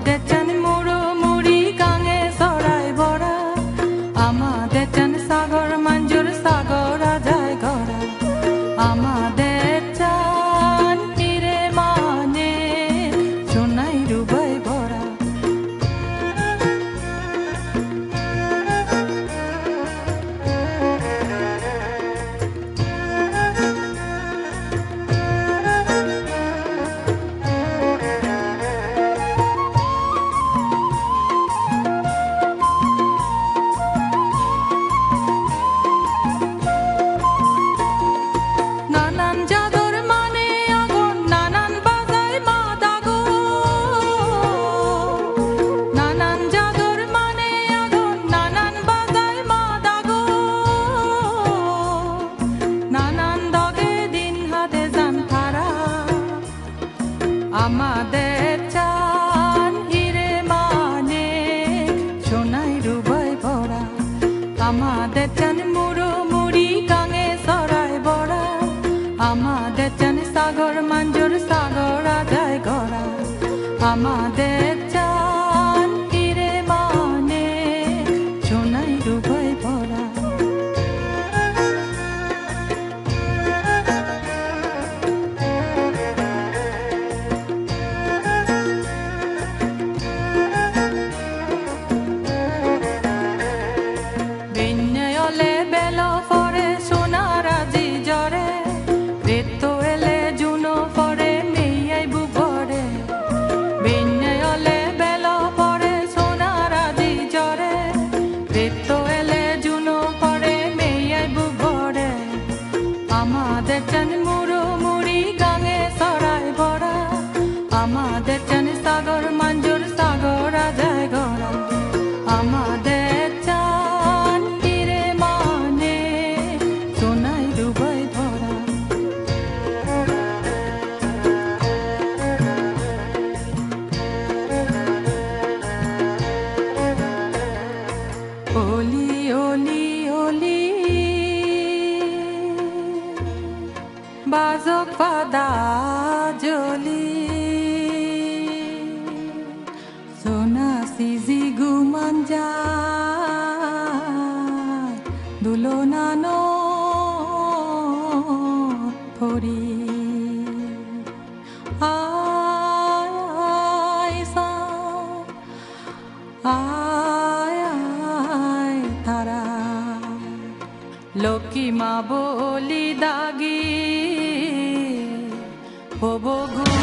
আমাদের চান মুড়ো মুড়ি গাঙে সরাই ভরা, আমাদের চান সাগর মাঞ্জুর সাগর যায় গড়া, আমাদের চান হিরে মানে সোনাই রুবাই ভরা। নানান জাদর মানে আগুন, নানান বাজায় মাদাগো, নানান জাদর মানে আগুন, নানান বাজায় মাদাগো, নানান দগে দিন হাতে যান তারা, আমাদের চান হিরে মানে সোনাই রুবাই ভরা, আমাদের চান মুড়ো মুড়ি গাঙে সরাই ভরা, আমাদের চান সাগর মাঞ্জুর সাগর যায় গড়া, আমাদের চান হিরে মানে সোনাই রুবাই ভরা। বিনয়লে বেল ফরে সোনারাজি জরে, রেতো এলে জুনো ফরে মেয়াই বুবরে, বিনয়লে বেল ফরে সোনারাজি জরে, রেতো এলে জুনো ফরে মেয়াই বুবরে, আমাদের চান মুড়ো মুড়ি গাঙে সরাই ভরা, আমাদের চান সাগর মাঞ্জুর সাগর যায় গড়া, আমাদের চান হিরে মানে সোনাই রুবাই ভরা। ওলি ওলি ওলি বাজক পাদা জলি, সোনা সিজি গুমান যায় দুলনানো ফরি, আয় আয় সা আয় আয় তারা, লক্ষ্মী মা বলি দাগি হবো গো।